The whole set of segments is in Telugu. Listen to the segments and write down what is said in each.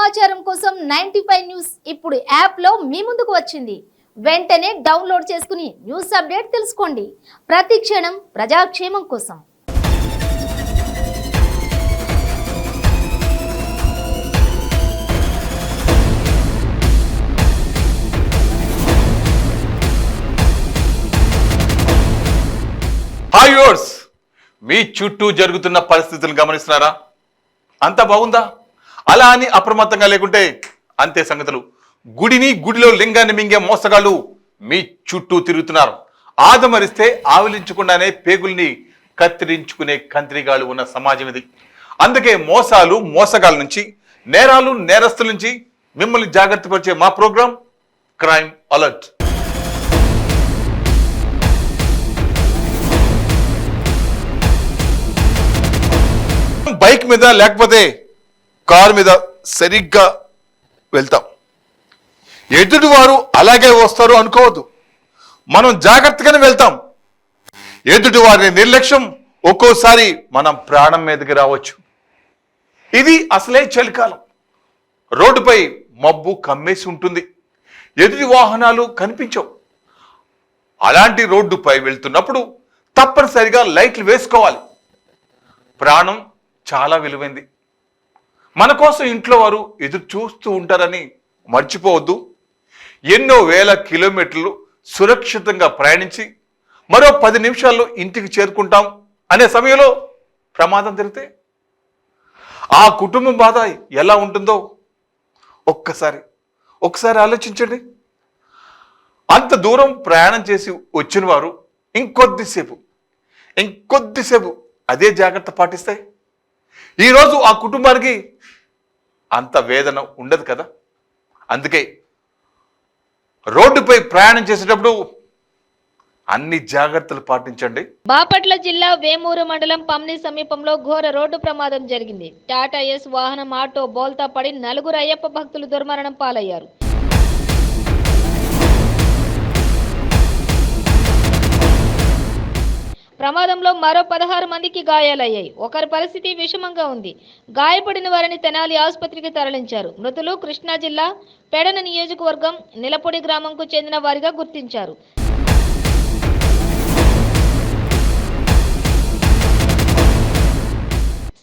సమాచారం కోసం 95 న్యూస్ ఇప్పుడు యాప్లో మీ ముందుకు వచ్చింది. వెంటనే డౌన్లోడ్ చేసుకుని న్యూస్ అప్డేట్ తెలుసుకోండి. ప్రతి క్షణం ప్రజాక్షేమం కోసం. హాయ్ వ్యూవర్స్, మీ చుట్టూ జరుగుతున్న పరిస్థితులను గమనిస్తున్నారా? అంత బాగుందా? అలా అని అప్రమత్తంగా లేకుంటే అంతే సంగతులు. గుడిలో లింగాన్ని మింగే మోసగాళ్ళు మీ చుట్టూ తిరుగుతున్నారు. ఆదమరిస్తే ఆవిలించకుండానే పేగుల్ని కత్తిరించుకునే కంత్రిగాళ్ళు ఉన్న సమాజం ఇది. అందుకే మోసగాళ్ళ నుంచి, నేరాలు నేరస్తుల నుంచి మిమ్మల్ని జాగ్రత్త పరిచే మా ప్రోగ్రాం క్రైమ్ అలర్ట్. బైక్ మీద లేకపోతే కారు మీద సరిగ్గా వెళ్తాం. ఎదుటి వారు అలాగే వస్తారు అనుకోవద్దు. మనం జాగ్రత్తగానే వెళ్తాం. ఎదుటి వారి నిర్లక్ష్యం ఒక్కోసారి మనం ప్రాణం మీదకి రావచ్చు. ఇది అసలే చలికాలం. రోడ్డుపై మబ్బు కమ్మేసి ఉంటుంది. ఎదుటి వాహనాలు కనిపించవు. అలాంటి రోడ్డుపై వెళ్తున్నప్పుడు తప్పనిసరిగా లైట్లు వేసుకోవాలి. ప్రాణం చాలా విలువైంది. మన కోసం ఇంట్లో వారు ఎదురు చూస్తూ ఉంటారని మర్చిపోవద్దు. ఎన్నో వేల కిలోమీటర్లు సురక్షితంగా ప్రయాణించి మరో 10 నిమిషాల్లో ఇంటికి చేరుకుంటాం అనే సమయంలో ప్రమాదం జరిగితే ఆ కుటుంబం బాధ ఎలా ఉంటుందో ఒక్కసారి ఆలోచించండి. అంత దూరం ప్రయాణం చేసి వచ్చిన వారు ఇంకొద్దిసేపు అదే జాగ్రత్త పాటిస్తే ఈరోజు ఆ కుటుంబానికి అంత వేదన ఉండదు కదా. అందుకే రోడ్డుపై ప్రయాణం చేసేటప్పుడు అన్ని జాగ్రత్తలు పాటించండి. బాపట్ల జిల్లా వేమూరు మండలం పమ్ని సమీపంలో ఘోర రోడ్డు ప్రమాదం జరిగింది. టాటా ఎస్ వాహనం ఆటో బోల్తా పడి 4 అయ్యప్ప భక్తులు దుర్మరణం పాలయ్యారు. ప్రమాదంలో మరో 16 మందికి గాయాలయ్యాయి. ఒకరి పరిస్థితి విషమంగా ఉంది. గాయపడిన వారిని తెనాలి ఆసుపత్రికి తరలించారు. మృతులు కృష్ణా జిల్లా పెడన నియోజకవర్గం నిలపొడి గ్రామంకు చెందిన వారిగా గుర్తించారు.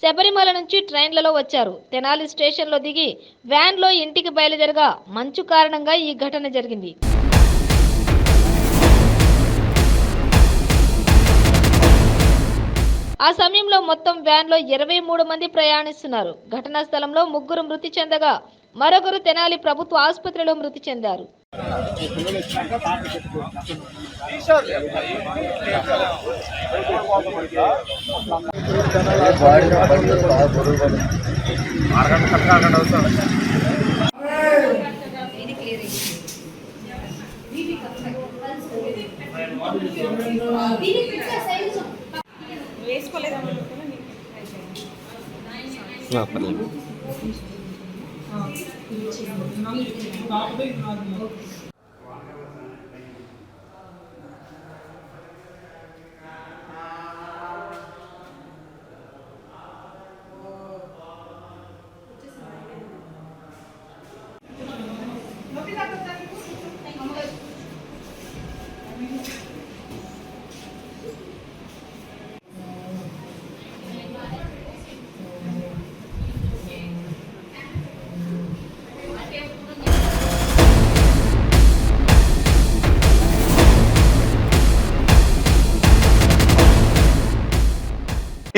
శబరిమల నుంచి ట్రైన్లలో వచ్చారు. తెనాలి స్టేషన్లో దిగి వ్యాన్లో ఇంటికి బయలుదేరగా మంచు కారణంగా ఈ ఘటన జరిగింది. ఆ సమయంలో మొత్తం వ్యాన్లో 23 మంది ప్రయాణిస్తున్నారు. ఘటనా స్థలంలో 3 మృతి చెందగా మరొకరు తెనాలి ప్రభుత్వ ఆసుపత్రిలో మృతి చెందారు.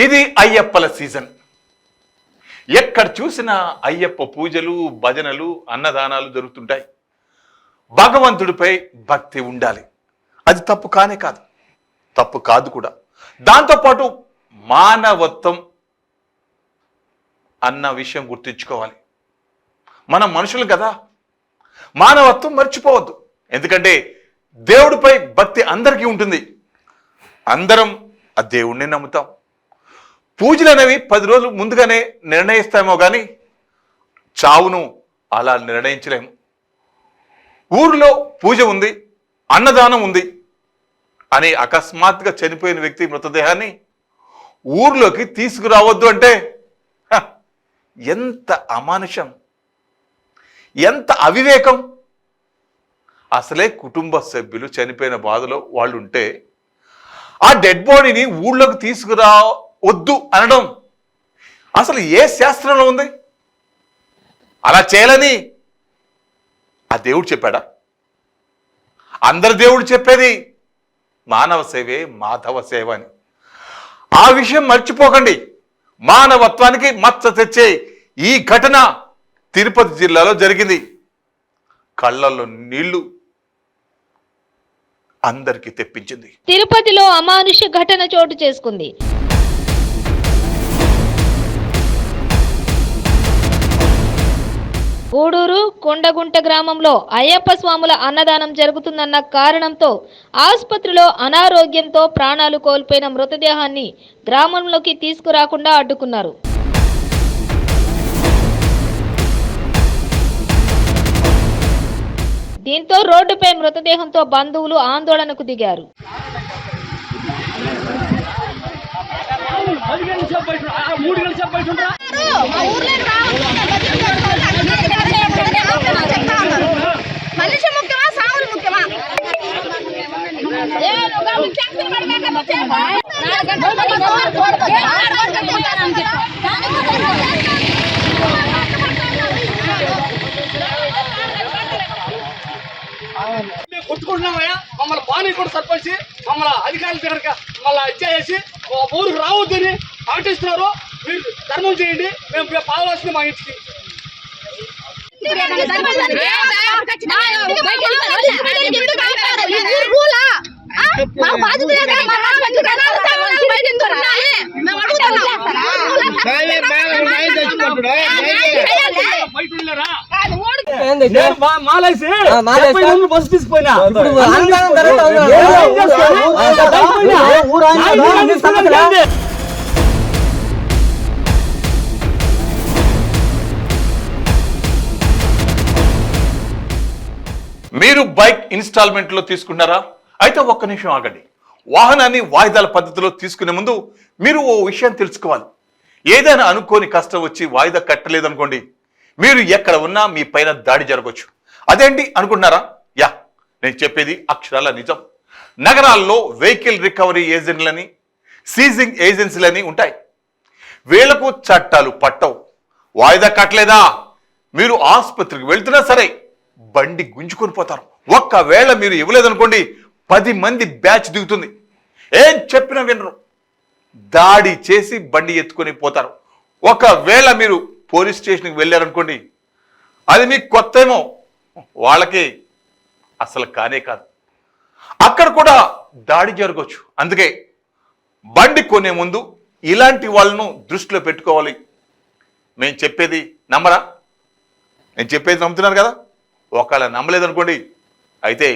ఇది అయ్యప్పల సీజన్. ఎక్కడ చూసినా అయ్యప్ప పూజలు, భజనలు, అన్నదానాలు జరుగుతుంటాయి. భగవంతుడిపై భక్తి ఉండాలి. అది తప్పు కాదు, తప్పు కాదు కూడా. దాంతోపాటు మానవత్వం అన్న విషయం గుర్తుంచుకోవాలి. మనం మనుషులు కదా, మానవత్వం మర్చిపోవద్దు. ఎందుకంటే దేవుడిపై భక్తి అందరికీ ఉంటుంది. అందరం ఆ దేవుణ్ణి నమ్ముతాం. పూజలు అనేవి 10 రోజులు ముందుగానే నిర్ణయిస్తామో కానీ చావును అలా నిర్ణయించలేము. ఊరిలో పూజ ఉంది, అన్నదానం ఉంది అని అకస్మాత్తుగా చనిపోయిన వ్యక్తి మృతదేహాన్ని ఊర్లోకి తీసుకురావద్దు అంటే ఎంత అమానుషం. ఎంత అవివేకం! అసలే కుటుంబ సభ్యులు చనిపోయిన బాధలో వాళ్ళు ఉంటే ఆ డెడ్ బాడీని ఊళ్ళోకి తీసుకురా వద్దు అనడం అసలు ఏ శాస్త్రంలో ఉంది? అలా చేయాలని ఆ దేవుడు చెప్పాడా? అందరి దేవుడు చెప్పేది మానవ సేవే మాధవ సేవ అని. ఆ విషయం మర్చిపోకండి. మానవత్వానికి మచ్చ తెచ్చే ఈ ఘటన తిరుపతి జిల్లాలో జరిగింది. కళ్ళల్లో నీళ్లు అందరికీ తెప్పించింది. తిరుపతిలో అమానుష్య ఘటన చోటు చేసుకుంది. గూడూరు కొండగుంట గ్రామంలో అయ్యప్ప స్వాముల అన్నదానం జరుగుతుందన్న కారణంతో ఆసుపత్రిలో అనారోగ్యంతో ప్రాణాలు కోల్పోయిన మృతదేహాన్ని గ్రామంలోకి తీసుకురాకుండా అడ్డుకున్నారు. దీంతో రోడ్డుపై మృతదేహంతో బంధువులు ఆందోళనకు దిగారు. మనిషి ముఖ్యమా సాములు ముఖ్యమా? కొట్టుకుంటున్నామయ్యా, మమ్మల్ని పానీ కూడా సర్పంచి మమ్మల్ని అధికారుల దగ్గర మళ్ళీ ఇచ్చేసి ఊరికి రావద్దని ప్రకటిస్తున్నారు. మీరు ధర్మం చేయండి, మేము పాలవలసింది మా ఇంటికి. బస్సు తీసుకుపోయినా మీరు బైక్ ఇన్స్టాల్మెంట్ లో తీసుకున్నారా? అయితే ఒక్క నిమిషం ఆగండి. వాహనాన్ని వాయిదాల పద్ధతిలో తీసుకునే ముందు మీరు ఓ విషయం తెలుసుకోవాలి. ఏదైనా అనుకోని కష్టం వచ్చి వాయిదా కట్టలేదనుకోండి, మీరు ఎక్కడ ఉన్నా మీ పైన దాడి జరగవచ్చు. అదేంటి అనుకుంటున్నారా? యా, నేను చెప్పేది అక్షరాల నిజం. నగరాల్లో వెహికల్ రికవరీ ఏజెంట్లని, సీజింగ్ ఏజెన్సీలని ఉంటాయి. వీళ్లకు చట్టాలు పట్టవు. వాయిదా కట్టలేదా, మీరు ఆసుపత్రికి వెళ్తున్నా సరే బండి గుంజుకొని పోతారు. ఒక్కవేళ మీరు ఇవ్వలేదనుకోండి, 10 మంది బ్యాచ్ దిగుతుంది. ఏం చెప్పినా వినరు, దాడి చేసి బండి ఎత్తుకొని పోతారు. ఒకవేళ మీరు పోలీస్ స్టేషన్కి వెళ్ళారనుకోండి, అది మీకు కొత్త ఏమో, వాళ్ళకి అసలు కానే కాదు. అక్కడ కూడా దాడి జరగవచ్చు. అందుకే బండి కొనే ముందు ఇలాంటి వాళ్ళను దృష్టిలో పెట్టుకోవాలి. నేను చెప్పేది నమ్మరా? నేను చెప్పేది నమ్ముతున్నారు కదా? ఒకవేళ నమ్మలేదనుకోండి, అయితే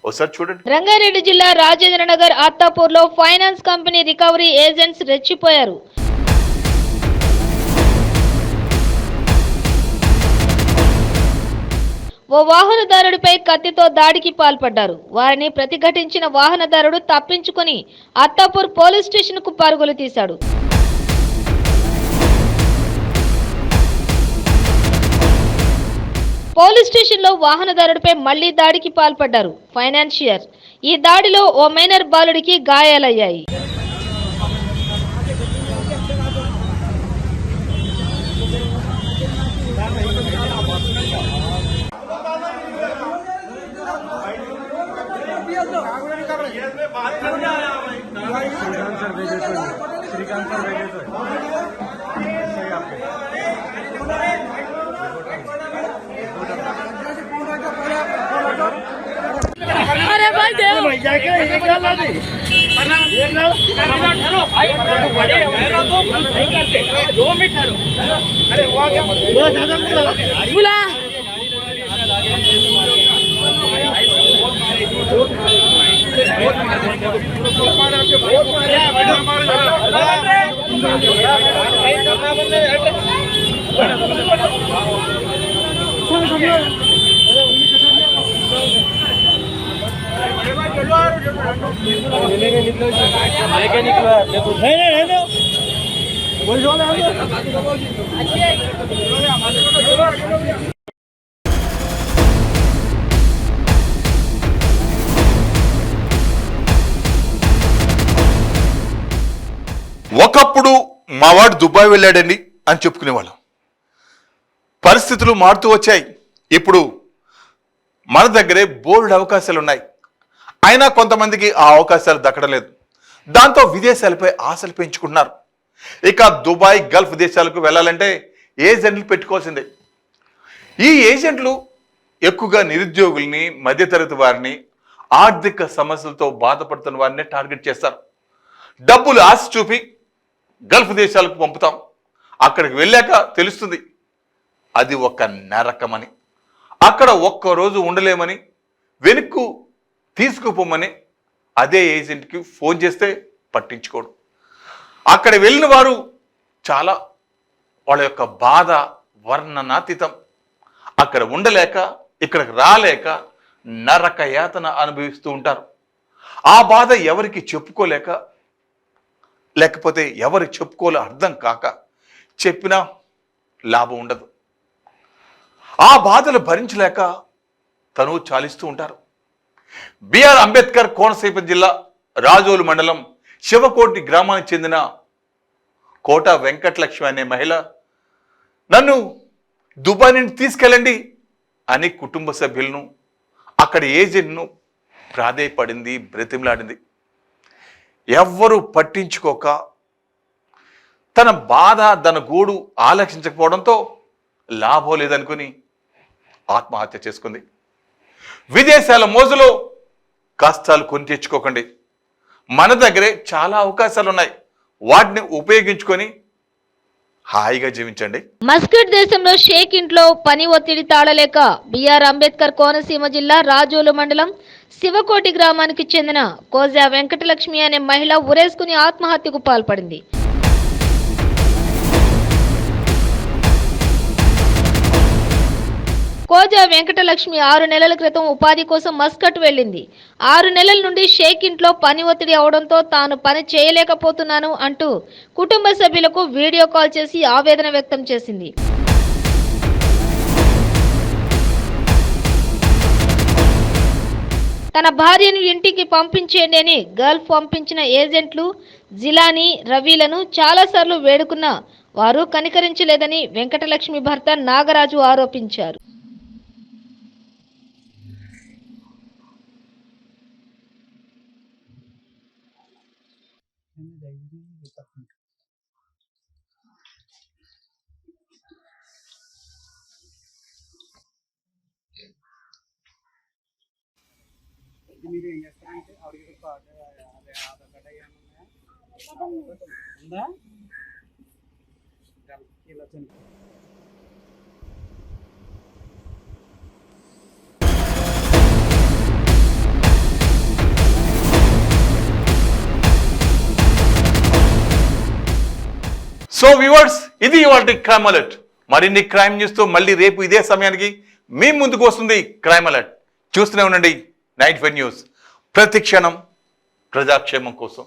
ఒకసారి చూడండి. రంగారెడ్డి జిల్లా రాజేంద్ర నగర్ అత్తాపూర్ లో ఫైనాన్స్ కంపెనీ రికవరీ ఏజెంట్స్ రెచ్చిపోయారు. ఓ వాహనదారుడిపై కత్తితో దాడికి పాల్పడ్డారు. వారిని ప్రతిఘటించిన వాహనదారుడు తప్పించుకొని అత్తాపూర్ పోలీస్ స్టేషన్ కు పరుగులు తీశాడు. పోలీస్ స్టేషన్ లో వాహనదారుడిపై మళ్లీ దాడికి పాల్పడ్డారు ఫైనాన్షియర్. ఈ దాడిలో ఓ మైనర్ బాలుడికి గాయాలయ్యాయి. अरे भाई बुला निकलो ఒకప్పుడు మావాడు దుబాయ్ వెళ్ళాడండి అని చెప్పుకునేవాళ్ళం. పరిస్థితులు మారుతూ వచ్చాయి. ఇప్పుడు మన దగ్గరే బోల్డ్ అవకాశాలు ఉన్నాయి. అయినా కొంతమందికి ఆ అవకాశాలు దక్కడం లేదు. దాంతో విదేశాలపై ఆశలు పెంచుకుంటున్నారు. ఇక దుబాయ్, గల్ఫ్ దేశాలకు వెళ్ళాలంటే ఏజెంట్లు పెట్టుకోవాల్సిందే. ఈ ఏజెంట్లు ఎక్కువగా నిరుద్యోగుల్ని, మధ్యతరగతి వారిని, ఆర్థిక సమస్యలతో బాధపడుతున్న వారిని టార్గెట్ చేస్తారు. డబ్బులు ఆశ చూపి గల్ఫ్ దేశాలకు పంపుతాం. అక్కడికి వెళ్ళాక తెలుస్తుంది అది ఒక నరకమని. అక్కడ ఒక్కరోజు ఉండలేమని, వెనుక్కు తీసుకుపోమని అదే ఏజెంట్కి ఫోన్ చేస్తే పట్టించుకోడు. అక్కడ వెళ్ళిన వారు చాలా వాళ్ళ యొక్క బాధ వర్ణనాతీతం. అక్కడ ఉండలేక, ఇక్కడికి రాలేక నరక యాతన అనుభవిస్తూ ఉంటారు. ఆ బాధ ఎవరికి చెప్పుకోలేక, లేకపోతే ఎవరికి చెప్పుకోలే అర్థం కాక చెప్పినా లాభం ఉండదు. ఆ బాధలు భరించలేక తను చాలిస్తూ ఉంటారు. బిఆర్ అంబేద్కర్ కోనసీమ జిల్లా రాజోలు మండలం శివకోటి గ్రామానికి చెందిన కోట వెంకటలక్ష్మి అనే మహిళ నన్ను దుబాయ్ నుండి తీసుకెళ్ళండి అని కుటుంబ సభ్యులను, అక్కడ ఏజెంట్ను ప్రాధేయపడింది, బ్రతిమలాడింది. ఎవ్వరూ పట్టించుకోక తన బాధ, తన గోడు ఆలకించకపోవడంతో లాభం లేదనుకుని ఆత్మహత్య చేసుకుంది. విదేశాల మోజులో కష్టాలు కొని తెచ్చుకోకండి. మన దగ్గరే చాలా అవకాశాలు ఉన్నాయి. వాటిని ఉపయోగించుకొని హాయిగా జీవించండి. మస్కట్ దేశంలో షేక్ ఇంట్లో పని ఒత్తిడి తాళలేక బిఆర్ అంబేద్కర్ కోనసీమ జిల్లా రాజోలు మండలం శివకోటి గ్రామానికి చెందిన కోజా వెంకటలక్ష్మి అనే మహిళ ఉరేసుకుని ఆత్మహత్యకు పాల్పడింది. కోజా వెంకటలక్ష్మి 6 నెలల క్రితం ఉపాధి కోసం మస్కట్ వెళ్ళింది. 6 నెలల నుండి షేక్ ఇంట్లో పని ఒత్తిడి అవడంతో తాను పని చేయలేకపోతున్నాను అంటూ కుటుంబ సభ్యులకు వీడియో కాల్ చేసి ఆవేదన వ్యక్తం చేసింది. తన భార్యను ఇంటికి పంపించేయండి అని గల్ఫ్ పంపించిన ఏజెంట్లు జిలానీ, రవిలను చాలాసార్లు వేడుకున్నా వారు కనికరించలేదని వెంకటలక్ష్మి భర్త నాగరాజు ఆరోపించారు. మీరు ఏం చేస్తారంటే ఆవిడకి ఆధార్ కార్డ్ ఉందా? సో వ్యూవర్స్, ఇది ఇవాల్టి క్రైమ్ అలర్ట్. మరిన్ని క్రైమ్ న్యూస్ తో మళ్ళీ రేపు ఇదే సమయానికి మీ ముందుకు వస్తుంది క్రైమ్ అలర్ట్. చూస్తూనే ఉండండి 95 న్యూస్. ప్రతి క్షణం ప్రజాక్షేమం కోసం.